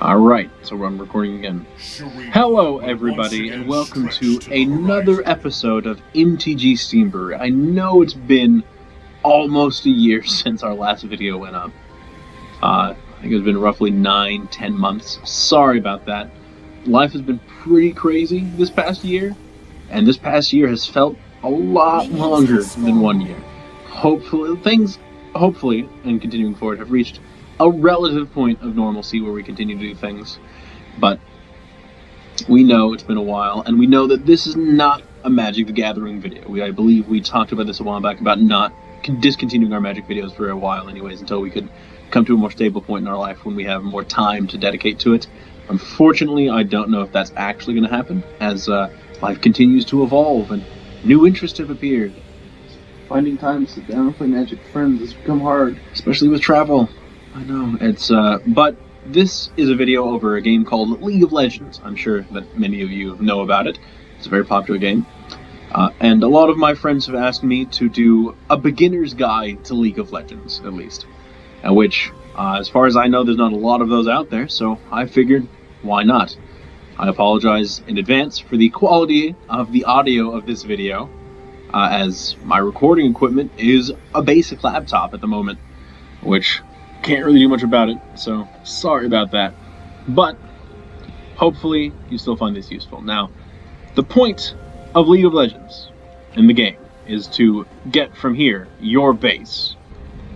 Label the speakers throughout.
Speaker 1: Alright, so I'm recording again. Hello everybody, and welcome to another episode of MTGSteamBrewery. I know it's been almost a year since our last video went up. I think it's been roughly 9-10 months. Sorry about that. Life has been pretty crazy this past year, and this past year has felt a lot longer than 1 year. Hopefully, and continuing forward, have reached a relative point of normalcy where we continue to do things, but we know it's been a while, and we know that this is not a Magic the Gathering video. I believe we talked about this a while back, about not discontinuing our Magic videos for a while anyways, until we could come to a more stable point in our life when we have more time to dedicate to it. Unfortunately, I don't know if that's actually going to happen, as life continues to evolve and new interests have appeared. Finding time to sit down and play Magic with friends has become hard, especially with travel. I know, but this is a video over a game called League of Legends. I'm sure that many of you know about it. It's a very popular game. And a lot of my friends have asked me to do a beginner's guide to League of Legends, at least. Which, as far as I know, there's not a lot of those out there, so I figured, why not? I apologize in advance for the quality of the audio of this video, as my recording equipment is a basic laptop at the moment, which can't really do much about it, so sorry about that. But hopefully you still find this useful. Now, the point of League of Legends in the game is to get from here, your base,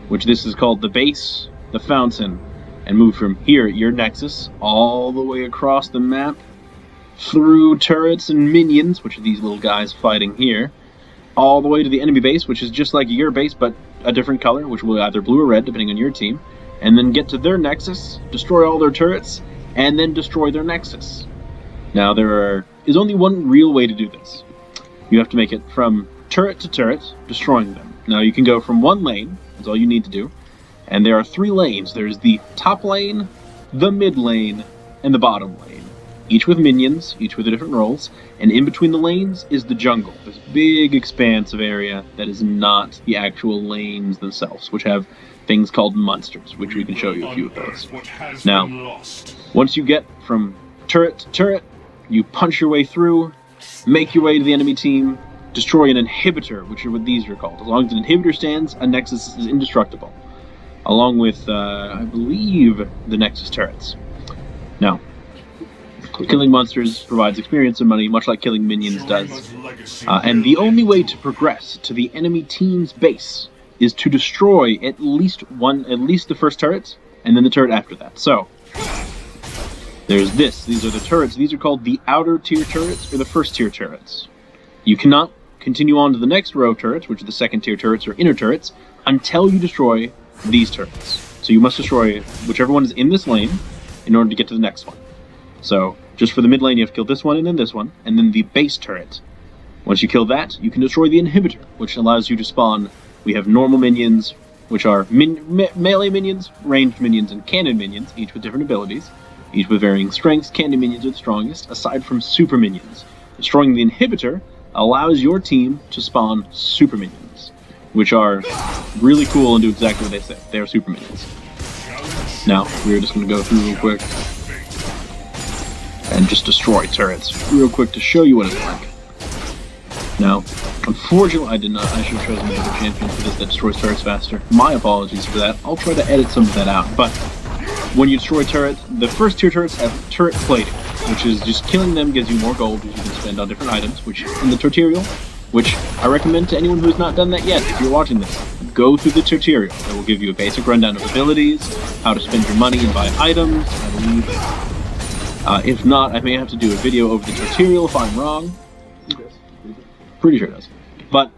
Speaker 1: which this is called the base, the fountain, and move from here, your nexus, all the way across the map, through turrets and minions, which are these little guys fighting here, all the way to the enemy base, which is just like your base, but a different color, which will be either blue or red, depending on your team, and then get to their nexus, destroy all their turrets, and then destroy their nexus. Now, there is only one real way to do this. You have to make it from turret to turret, destroying them. Now, you can go from one lane, that's all you need to do, and there are 3 lanes. There's the top lane, the mid lane, and the bottom lane. Each with minions, each with different roles, and in between the lanes is the jungle. This big expanse of area that is not the actual lanes themselves, which have things called monsters, which we can show you a few of those. Now, once you get from turret to turret, you punch your way through, make your way to the enemy team, destroy an inhibitor, which are what these are called. As long as an inhibitor stands, a nexus is indestructible, along with, I believe, the nexus turrets. Now, killing monsters provides experience and money, much like killing minions does. And the only way to progress to the enemy team's base is to destroy at least the first turret, and then the turret after that. So, there's this. These are the turrets. These are called the outer tier turrets, or the first tier turrets. You cannot continue on to the next row of turrets, which are the second tier turrets or inner turrets, until you destroy these turrets. So you must destroy whichever one is in this lane in order to get to the next one. So, just for the mid lane, you have to kill this one, and then the base turret. Once you kill that, you can destroy the inhibitor, which allows you to spawn. We have normal minions, which are melee minions, ranged minions, and cannon minions, each with different abilities, each with varying strengths. Cannon minions are the strongest, aside from super minions. Destroying the inhibitor allows your team to spawn super minions, which are really cool and do exactly what they say. They are super minions. Now, we're just going to go through real quick and just destroy turrets real quick to show you what it's like. Now, unfortunately, I should have chosen a different champion for this that destroys turrets faster. My apologies for that. I'll try to edit some of that out. But when you destroy turrets, the first tier turrets have turret plating, which is just killing them gives you more gold, which you can spend on different items, which in the tutorial, which I recommend to anyone who's not done that yet. If you're watching this, go through the tutorial. It will give you a basic rundown of abilities, how to spend your money and buy items, I believe. If not, I may have to do a video over the tutorial if I'm wrong. Pretty sure it does. But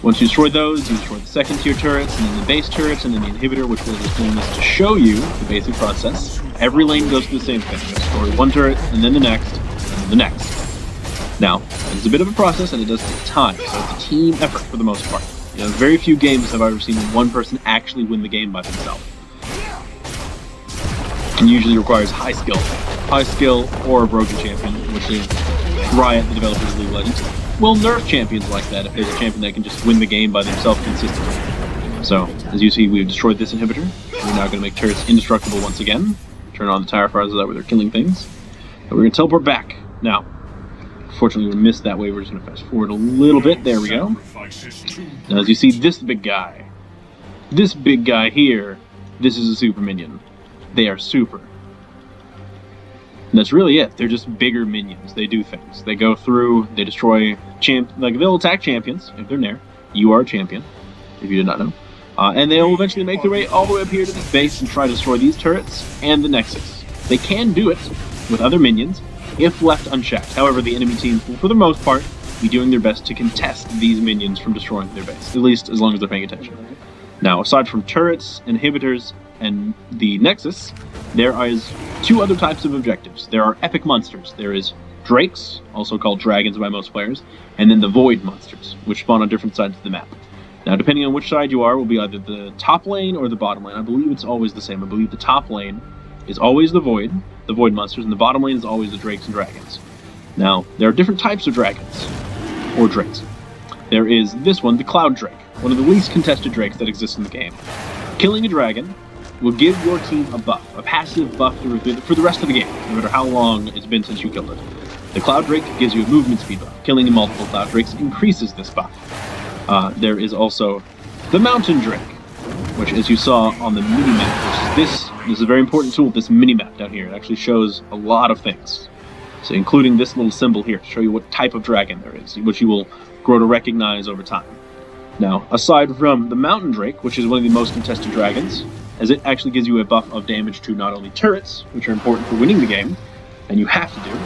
Speaker 1: once you destroy those, you destroy the second tier turrets, and then the base turrets, and then the inhibitor, which will just doing this to show you the basic process. Every lane goes through the same thing. You destroy one turret, and then the next, and then the next. Now, it's a bit of a process, and it does take time, so it's a team effort for the most part. You know, very few games have I ever seen one person actually win the game by themselves. And usually requires high skill, or a broken champion, which is Riot, the developers of League of Legends, will nerf champions like that if there's a champion that can just win the game by themselves consistently. So, as you see, we've destroyed this inhibitor. We're now going to make turrets indestructible once again. turn on the tower fires so that way they're killing things. And we're going to teleport back. Now, unfortunately, we missed that way. We're just going to fast forward a little bit. There we go. Now, as you see, this big guy here, this is a super minion. They are super. And that's really it. They're just bigger minions. They do things. They go through, they destroy they'll attack champions if they're near. You are a champion, if you did not know. And they'll eventually make their way all the way up here to this base and try to destroy these turrets and the Nexus. They can do it with other minions if left unchecked. However, the enemy team will, for the most part, be doing their best to contest these minions from destroying their base, at least as long as they're paying attention. Now, aside from turrets, inhibitors, and the Nexus, there is two other types of objectives. There are epic monsters. There is drakes, also called dragons by most players, and then the void monsters, which spawn on different sides of the map. Now, depending on which side you are, will be either the top lane or the bottom lane. I believe it's always the same. I believe the top lane is always the void monsters, and the bottom lane is always the drakes and dragons. Now, there are different types of dragons, or drakes. There is this one, the Cloud Drake, one of the least contested drakes that exists in the game. Killing a dragon will give your team a buff, a passive buff for the rest of the game, no matter how long it's been since you killed it. The Cloud Drake gives you a movement speed buff. Killing multiple Cloud Drakes increases this buff. There is also the Mountain Drake, which, as you saw on the minimap, this is a very important tool, this minimap down here. It actually shows a lot of things. So including this little symbol here to show you what type of dragon there is, which you will grow to recognize over time. Now, aside from the Mountain Drake, which is one of the most contested dragons, as it actually gives you a buff of damage to not only turrets, which are important for winning the game, and you have to do,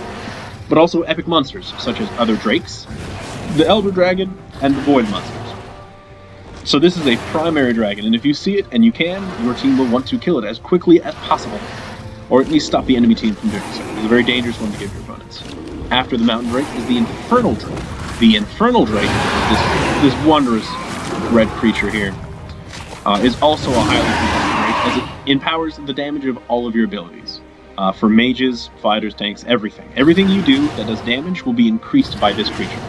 Speaker 1: but also epic monsters, such as other drakes, the Elder Dragon, and the Void monsters. So this is a primary dragon, and if you see it and you can, your team will want to kill it as quickly as possible, or at least stop the enemy team from doing so. It's a very dangerous one to give your opponents. After the Mountain Drake is the Infernal Drake. The Infernal Drake, this wondrous red creature here, is also a highly contested drake, as it empowers the damage of all of your abilities. For mages, fighters, tanks, everything. Everything you do that does damage will be increased by this creature,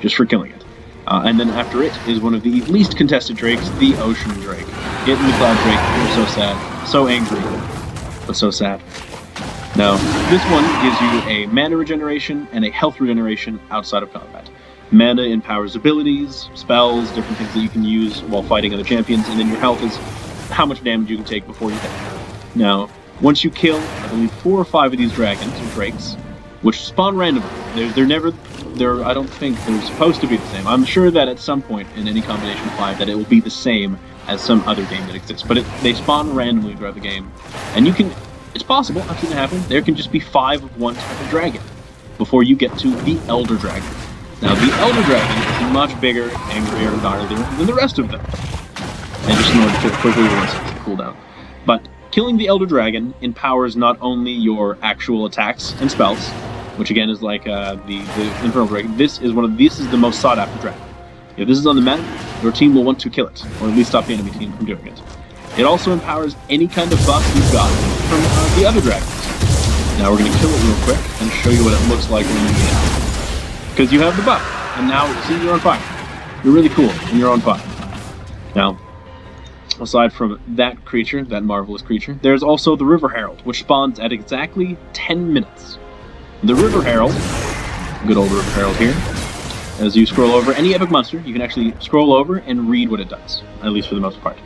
Speaker 1: just for killing it. And then after it is one of the least contested drakes, the Ocean Drake. It and the Cloud Drake are so sad, so angry, but so sad. Now, this one gives you a mana regeneration and a health regeneration outside of combat. Mana empowers abilities, spells, different things that you can use while fighting other champions, and then your health is how much damage you can take before you die. Now, once you kill, I believe, 4 or 5 of these dragons, or drakes, which spawn randomly. I don't think they're supposed to be the same. I'm sure that at some point in any combination of 5 that it will be the same as some other game that exists, but they spawn randomly throughout the game, and it's possible, I've seen it happen, there can just be 5 of one type of dragon before you get to the Elder Dragon. Now, the Elder Dragon is much bigger, angrier, and gnarlier than the rest of them. And just in order to quickly cool down. But killing the Elder Dragon empowers not only your actual attacks and spells, which again is like the Infernal Dragon. This is the most sought after dragon. If this is on the map, your team will want to kill it, or at least stop the enemy team from doing it. It also empowers any kind of buff you've got from the other dragons. Now we're going to kill it real quick and show you what it looks like when you get it. Because you have the buff, and now, see, you're on fire. You're really cool, and you're on fire. Now, aside from that creature, that marvelous creature, there's also the River Herald, which spawns at exactly 10 minutes. The River Herald, good old River Herald here, as you scroll over any epic monster, you can actually scroll over and read what it does, at least for the most part.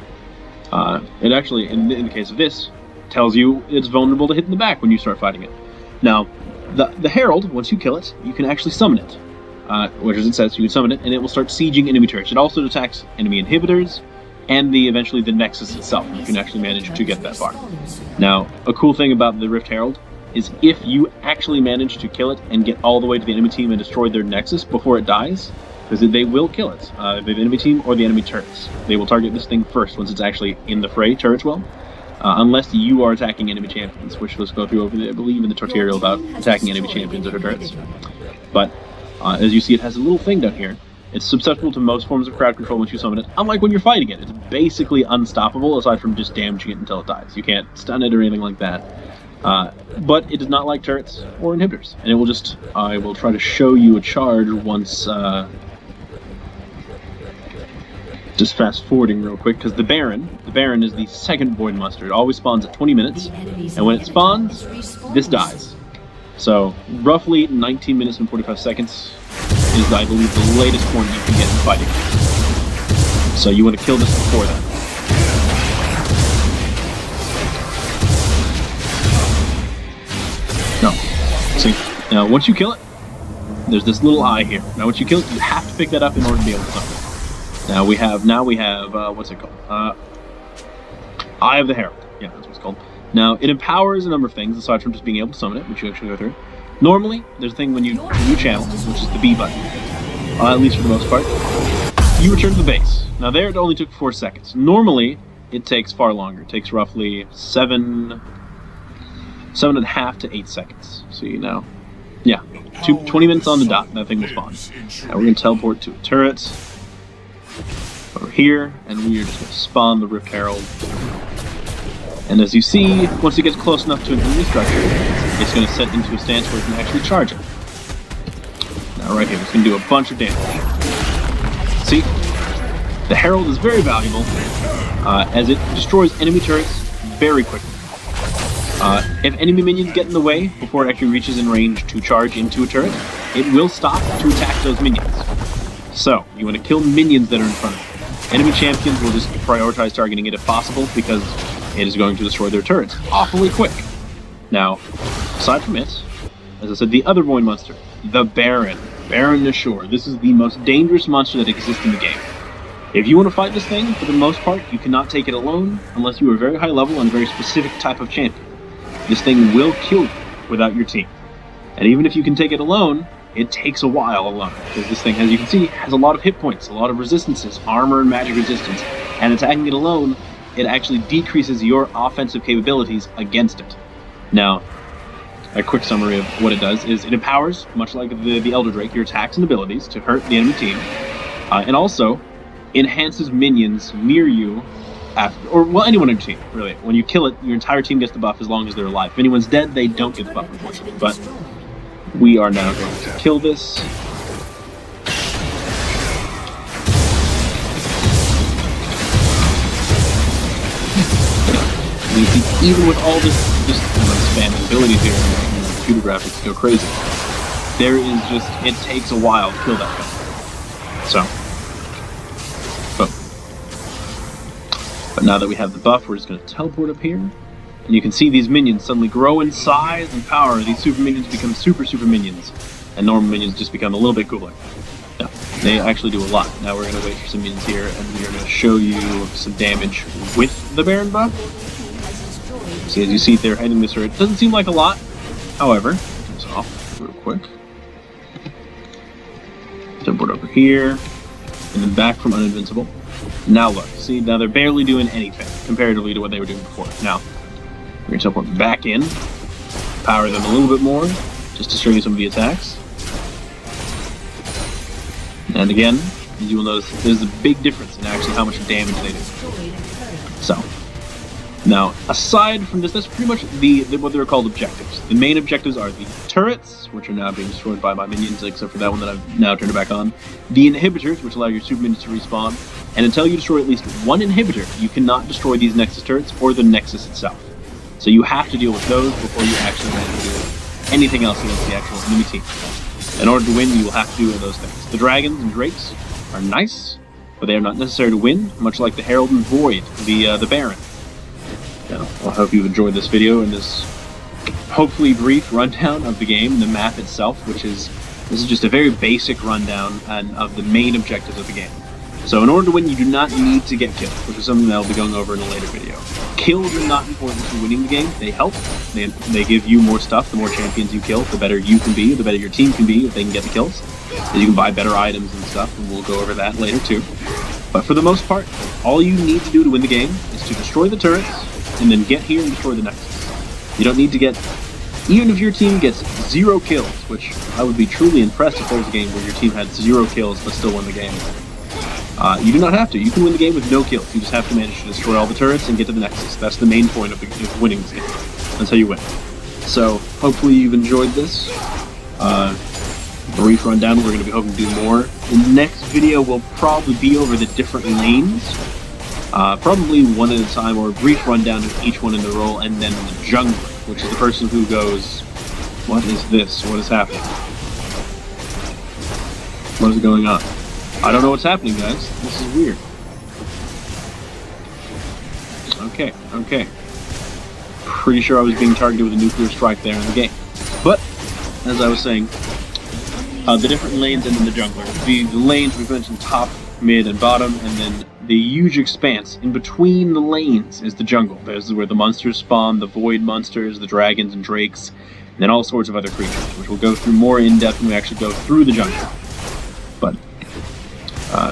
Speaker 1: It actually, in the case of this, tells you it's vulnerable to hit in the back when you start fighting it. Now, the Herald, once you kill it, you can actually summon it. Which as it says, you can summon it, and it will start sieging enemy turrets. It also attacks enemy inhibitors, and eventually the Nexus itself. You can actually manage to get that far. Now, a cool thing about the Rift Herald is if you actually manage to kill it and get all the way to the enemy team and destroy their Nexus before it dies, because they will kill it, the enemy team or the enemy turrets. They will target this thing first once it's actually in the fray, turrets will. Unless you are attacking enemy champions, which let's go through over there, I believe in the tutorial about attacking enemy champions or turrets. But as you see, it has a little thing down here. It's susceptible to most forms of crowd control once you summon it, unlike when you're fighting it. It's basically unstoppable aside from just damaging it until it dies. You can't stun it or anything like that. But it does not like turrets or inhibitors, and it will just, I will try to show you a charge once Just fast forwarding real quick, because the Baron is the second Void Monster. It always spawns at 20 minutes, and when it spawns, this dies. So, roughly 19 minutes and 45 seconds is, I believe, the latest point you can get in fighting. So you want to kill this before then. No. See, now once you kill it, there's this little eye here. Now once you kill it, you have to pick that up in order to be able to summon it. Now we have, what's it called? Eye of the Herald. Yeah, that's what it's called. Now, it empowers a number of things, aside from just being able to summon it, which you actually go through. Normally, there's a thing when you new channel, which is the B button, at least for the most part. You return to the base. Now there, it only took 4 seconds. Normally, it takes far longer. It takes roughly 7.5 to 8 seconds. So you know, yeah, 20 minutes on the dot, that thing will spawn. Now we're going to teleport to a turret over here, and we are just going to spawn the Rift Herald. And as you see, once it gets close enough to an enemy structure, it's going to set into a stance where it can actually charge it. Now right here, it's going to do a bunch of damage. See? The Herald is very valuable, as it destroys enemy turrets very quickly. If enemy minions get in the way before it actually reaches in range to charge into a turret, it will stop to attack those minions. So, you want to kill minions that are in front of it. Enemy champions will just prioritize targeting it if possible, because it is going to destroy their turrets awfully quick. Now, aside from it, as I said, the other Void Monster, the Baron Nashor. This is the most dangerous monster that exists in the game. If you want to fight this thing, for the most part, you cannot take it alone unless you are very high level and a very specific type of champion. This thing will kill you without your team. And even if you can take it alone, it takes a while alone, because this thing, as you can see, has a lot of hit points, a lot of resistances, armor and magic resistance, and attacking it alone, it actually decreases your offensive capabilities against it. Now, a quick summary of what it does is it empowers, much like the Elder Drake, your attacks and abilities to hurt the enemy team, and also enhances minions near you, anyone on your team, really. When you kill it, your entire team gets the buff as long as they're alive. If anyone's dead, they don't get the buff, unfortunately. But we are now going to kill this. You see, even with all this expanding abilities here, computer graphics go crazy. There is it takes a while to kill that guy. So, but now that we have the buff, we're just going to teleport up here. And you can see these minions suddenly grow in size and power. These super minions become super minions. And normal minions just become a little bit cooler. No, they actually do a lot. Now we're going to wait for some minions here, and we're going to show you some damage with the Baron buff. See, as you see, they're hitting this turret. Doesn't seem like a lot. However, turn this off real quick. Teleport over here, and then back from uninvincible. Now look, see, now they're barely doing anything comparatively to what they were doing before. Now, we're going to teleport back in, power them a little bit more, just to show you some of the attacks. And again, you will notice there's a big difference in actually how much damage they do. So, now, aside from this, that's pretty much what they're called objectives. The main objectives are the turrets, which are now being destroyed by my minions, except for that one that I've now turned it back on. The inhibitors, which allow your super minions to respawn. And until you destroy at least one inhibitor, you cannot destroy these Nexus turrets or the Nexus itself. So you have to deal with those before you actually manage to do anything else against the actual enemy team. In order to win, you will have to do those things. The dragons and drakes are nice, but they are not necessary to win, much like the Herald and Void, the Baron. Now, I hope you've enjoyed this video and this hopefully brief rundown of the game and the map itself, this is just a very basic rundown of the main objectives of the game. So in order to win, you do not need to get kills, which is something that I'll be going over in a later video. Kills are not important to winning the game. They help. They give you more stuff. The more champions you kill, the better you can be, the better your team can be if they can get the kills. And you can buy better items and stuff, and we'll go over that later too. But for the most part, all you need to do to win the game is to destroy the turrets, and then get here and destroy the Nexus. You don't need to get... Even if your team gets 0 kills, which I would be truly impressed if there was a game where your team had 0 kills but still won the game. You do not have to. You can win the game with no kills. You just have to manage to destroy all the turrets and get to the Nexus. That's the main point of winning this game. That's how you win. So, hopefully you've enjoyed this. brief rundown. We're going to be hoping to do more. The next video will probably be over the different lanes. Probably one at a time, or a brief rundown of each one in the role, and then the jungler, which is the person who goes, what is this? What is happening? What is going on? I don't know what's happening, guys. This is weird. Okay. Pretty sure I was being targeted with a nuclear strike there in the game. But, as I was saying, the different lanes and then the jungler. The lanes, we've mentioned top, mid, and bottom, and then the huge expanse in between the lanes is the jungle. There's where the monsters spawn, the void monsters, the dragons and drakes, and then all sorts of other creatures, which we'll go through more in depth when we actually go through the jungle. But,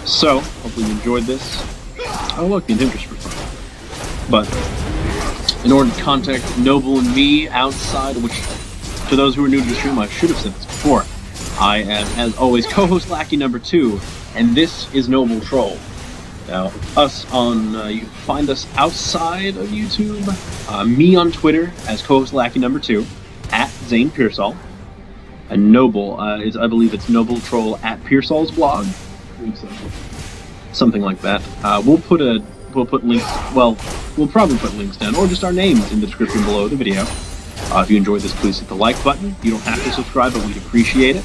Speaker 1: so, hopefully you enjoyed this. Oh look, the inhibitors were fun. But, in order to contact Noble and me outside, which, to those who are new to the stream, I should have said this before, I am, as always, co-host Lackey number 2, and this is Noble Troll. Now, us on, you can find us outside of YouTube, me on Twitter as co-host Lackey number 2, at Zane Pearsall, and Noble, I believe it's Noble Troll at Pearsall's blog, something like that. We'll put links, well, we'll probably put links down, or just our names in the description below the video. If you enjoyed this, please hit the like button. You don't have to subscribe, but we'd appreciate it.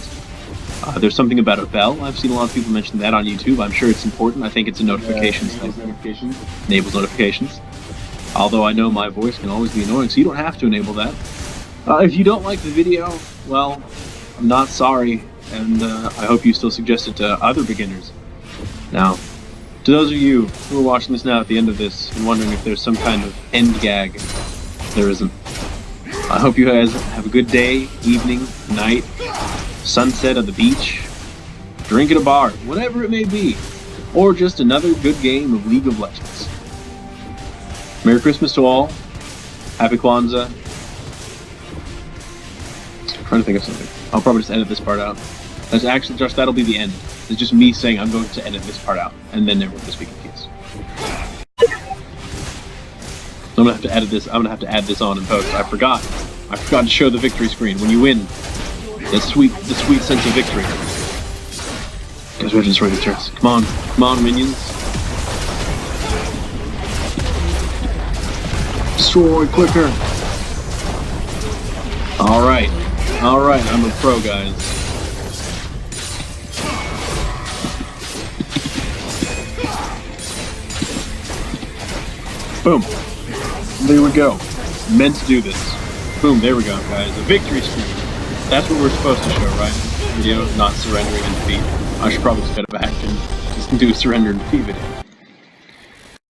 Speaker 1: There's something about a bell. I've seen a lot of people mention that on YouTube. I'm sure it's important. I think it's a notifications thing. Enables notifications. Although I know my voice can always be annoying, so you don't have to enable that. If you don't like the video, well, I'm not sorry, and I hope you still suggest it to other beginners. Now, to those of you who are watching this now at the end of this and wondering if there's some kind of end gag, there isn't. I hope you guys have a good day, evening, night, sunset on the beach, drink at a bar, whatever it may be, or just another good game of League of Legends. Merry Christmas to all. Happy Kwanzaa. I'm trying to think of something. I'll probably just edit this part out. That's actually, Josh, that'll be the end. It's just me saying I'm going to edit this part out, and then everyone will just be confused. So I'm gonna have to edit this. I'm gonna have to add this on in post. I forgot to show the victory screen when you win. The sweet sense of victory. Guys, we're just ready to turns. Come on, minions. Destroy quicker. All right, I'm a pro, guys. Boom. There we go. Meant to do this. Boom, there we go, guys. A victory screen. That's what we're supposed to show, right? Video, not surrendering and defeat. I should probably just cut it back and just do a surrender and defeat video.